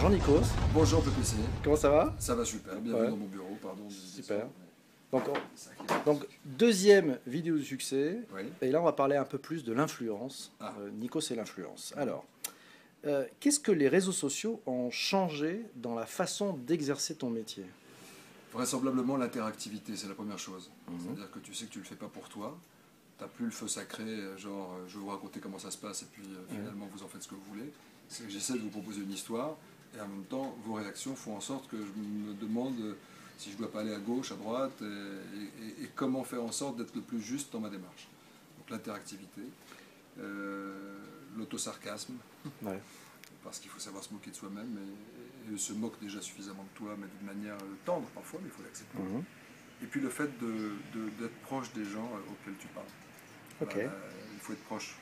Bonjour Nikos, Bonjour PPC, comment ça va? ça va super, bienvenue dans mon bureau, pardon. Super. Donc, C'est ça qui est- donc, deuxième vidéo de succès, Oui. et là on va parler un peu plus de l'influence. Ah. Nikos et l'influence. Alors, qu'est-ce que les réseaux sociaux ont changé dans la façon d'exercer ton métier? Vraisemblablement l'interactivité, c'est la première chose. C'est-à-dire que tu sais que tu le fais pas pour toi, tu n'as plus le feu sacré, genre je vais vous raconter comment ça se passe et puis finalement vous en faites ce que vous voulez. C'est que j'essaie de vous proposer une histoire et en même temps vos réactions font en sorte que je me demande si je dois pas aller à gauche, à droite et comment faire en sorte d'être le plus juste dans ma démarche. Donc l'interactivité, l'autosarcasme, Ouais. parce qu'il faut savoir se moquer de soi-même et se moque déjà suffisamment de toi, mais d'une manière tendre parfois, mais il faut l'accepter. Et puis le fait d'être proche des gens auxquels tu parles. Ok. Voilà, il faut être proche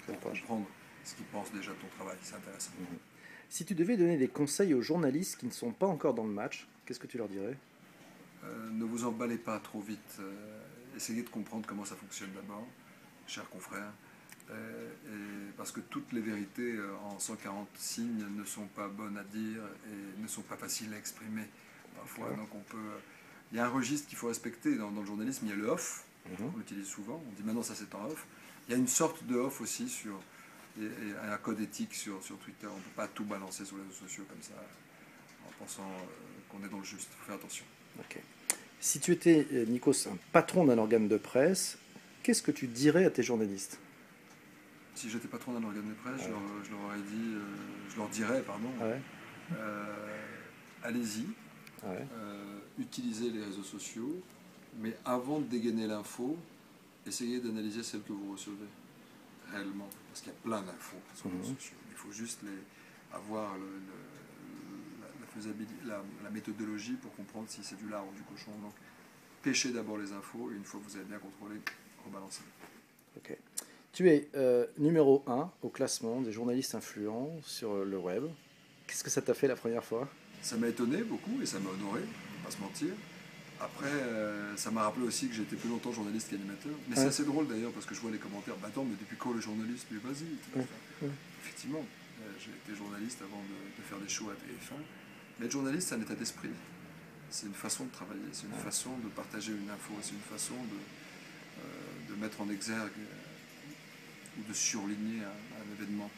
pour proche. comprendre ce qu'ils pensent déjà de ton travail, c'est intéressant. Si tu devais donner des conseils aux journalistes qui ne sont pas encore dans le match, qu'est-ce que tu leur dirais? Ne vous emballez pas trop vite, essayez de comprendre comment ça fonctionne d'abord, chers confrères. Parce que toutes les vérités en 140 signes ne sont pas bonnes à dire et ne sont pas faciles à exprimer parfois. D'accord. Donc il y a un registre qu'il faut respecter dans le journalisme, il y a le off, on l'utilise souvent, on dit maintenant ça c'est en off. Il y a une sorte de off aussi et un code éthique sur Twitter, on ne peut pas tout balancer sur les réseaux sociaux comme ça en pensant qu'on est dans le juste, il faut faire attention. Ok. Si tu étais, Nikos, un patron d'un organe de presse, qu'est-ce que tu dirais à tes journalistes? Si j'étais patron d'un organe de presse, je leur aurais dit, je leur dirais, pardon, Ouais. allez-y, Ouais. utilisez les réseaux sociaux, mais avant de dégainer l'info, essayez d'analyser celle que vous recevez réellement, parce qu'il y a plein d'infos sur les réseaux sociaux. Il faut juste avoir la méthodologie pour comprendre si c'est du lard ou du cochon. Donc, pêchez d'abord les infos, et une fois que vous avez bien contrôlé, rebalancez. Ok. Tu es numéro 1 au classement des journalistes influents sur le web. Qu'est-ce que ça t'a fait la première fois? Ça m'a étonné beaucoup et ça m'a honoré, on ne va pas se mentir. Après, ça m'a rappelé aussi que j'étais plus longtemps journaliste qu'animateur. Mais c'est assez drôle d'ailleurs parce que je vois les commentaires. Bah attends, mais depuis quand le journaliste? Mais vas-y. Effectivement, j'ai été journaliste avant de faire des shows à TF1. Mais être journaliste, c'est un état d'esprit. C'est une façon de travailler, c'est une façon de partager une info, c'est une façon de mettre en exergue ou de surligner un événement.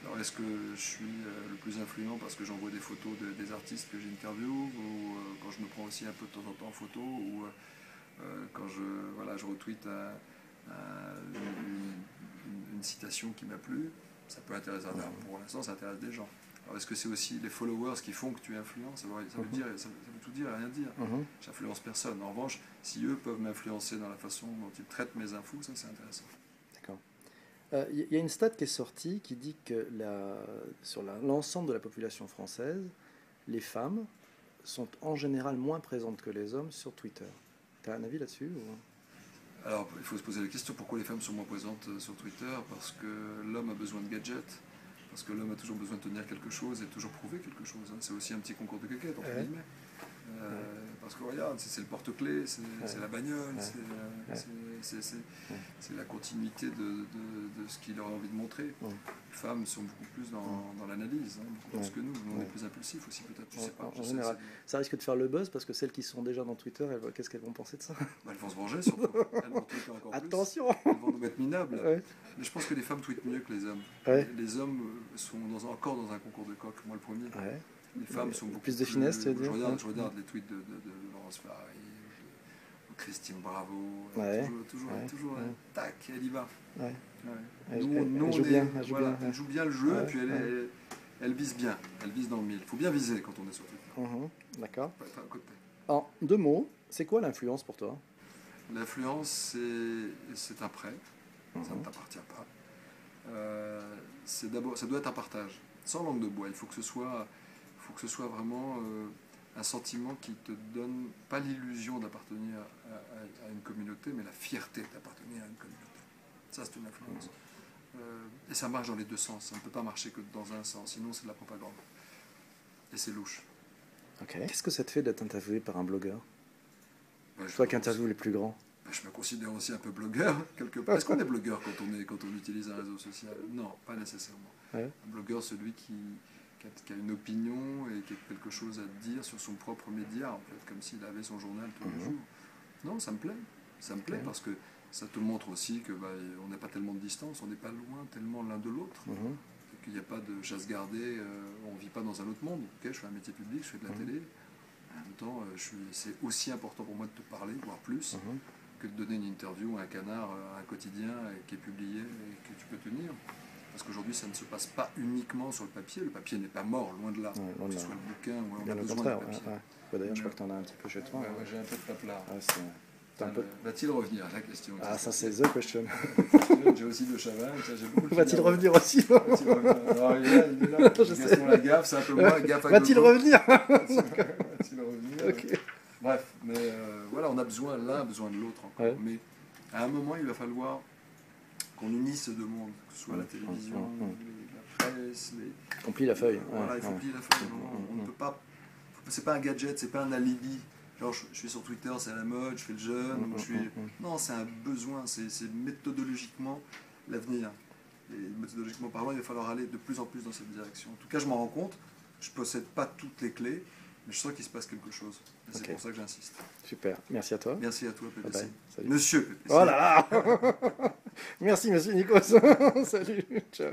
Alors est-ce que je suis le plus influent parce que j'envoie des photos des artistes que j'interviewe ou quand je me prends aussi un peu de temps en temps en photo ou quand je retweete une citation qui m'a plu, ça peut intéresser. Pour l'instant, ça intéresse des gens. Alors est-ce que c'est aussi les followers qui font que tu es influent? Ça veut tout dire et rien dire. J'influence personne. En revanche, si eux peuvent m'influencer dans la façon dont ils traitent mes infos, ça c'est intéressant. D'accord. Il y a une stat qui est sortie qui dit que sur l'ensemble de la population française, les femmes sont en général moins présentes que les hommes sur Twitter. Tu as un avis là-dessus ou... Alors, il faut se poser la question pourquoi les femmes sont moins présentes sur Twitter? Parce que l'homme a besoin de gadgets, parce que l'homme a toujours besoin de tenir quelque chose et de toujours prouver quelque chose. Hein. C'est aussi un petit concours de caquettes, entre guillemets. Parce que regarde, c'est le porte-clés, c'est la bagnole, c'est la continuité de ce qu'il a envie de montrer. Les femmes sont beaucoup plus dans l'analyse, hein, beaucoup plus que nous. Nous, on est plus impulsifs aussi, peut-être. Je sais pas. En général, ça risque de faire le buzz parce que celles qui sont déjà dans Twitter, qu'est-ce qu'elles vont penser de ça? Elles vont se venger surtout. Elles vont tweeter encore Attention. plus. Elles vont nous mettre minables. Mais je pense que les femmes tweetent mieux que les hommes. Les hommes sont encore dans un concours de coq, moi le premier. Les femmes sont beaucoup plus de finesse, tu veux dire? Je regarde les tweets de Laurence Ferrari, de Christine Bravo, toujours tac, elle y va. Elle joue bien le jeu, et puis elle vise bien, elle vise dans le mille. Il faut bien viser quand on est sur Twitter. D'accord. Faut être à côté. En 2 mots, c'est quoi l'influence pour toi? L'influence, c'est un prêt, ça ne t'appartient pas. Ça doit être un partage, sans langue de bois. Il faut que ce soit vraiment un sentiment qui te donne pas l'illusion d'appartenir à une communauté, mais la fierté d'appartenir à une communauté. Ça, c'est une influence. Et ça marche dans les deux sens. Ça ne peut pas marcher que dans un sens, sinon c'est de la propagande. Et c'est louche. Qu'est-ce que ça te fait d'être interviewé par un blogueur? Ouais, Toi qui interviews les plus grands. Je me considère aussi un peu blogueur, quelque part. Est-ce qu'on est blogueur quand on utilise un réseau social? Non, pas nécessairement. Un blogueur, celui qui qui a une opinion et qui a quelque chose à dire sur son propre média, en fait, comme s'il avait son journal tous les jours. Non, ça me plaît. Ça me plaît parce que ça te montre aussi que on n'a pas tellement de distance, on n'est pas loin tellement l'un de l'autre. Qu'il n'y a pas de chasse gardée, on ne vit pas dans un autre monde. Okay, je fais un métier public, je fais de la télé. En même temps, c'est aussi important pour moi de te parler, voire plus, que de donner une interview à un canard, à un quotidien qui est publié et que tu peux tenir. Parce qu'aujourd'hui, ça ne se passe pas uniquement sur le papier. Le papier n'est pas mort, loin de là. Que ce soit le bouquin ou on a besoin de papier. D'ailleurs, je crois que tu en as un petit peu chez toi. J'ai un peu de paplard. Va-t-il revenir, la question? Ça c'est the question. J'ai aussi de Chavannes. Va-t-il revenir aussi? Va-t-il revenir? Non, il est là. Gaston Lagaffe, c'est un peu moins gaffe à Va-t-il revenir? Va-t-il revenir? Okay. Bref, mais voilà, on a besoin l'un, besoin de l'autre encore. Ouais. Mais à un moment, il va falloir qu'on unisse ces deux mondes, que ce soit la télévision, la presse, on plie la feuille. Voilà, il faut plier la feuille. On ne peut pas. C'est pas un gadget, c'est pas un alibi. Genre, je suis sur Twitter, c'est à la mode, je fais le jeune, Non, c'est un besoin, c'est méthodologiquement l'avenir. Et méthodologiquement parlant, il va falloir aller de plus en plus dans cette direction. En tout cas, je m'en rends compte, je ne possède pas toutes les clés, mais je sens qu'il se passe quelque chose. Et c'est pour ça que j'insiste. Super, merci à toi. Merci à toi, PPC. Salut. Monsieur PPC. Oh là là. Merci, monsieur Nikos. Salut, ciao.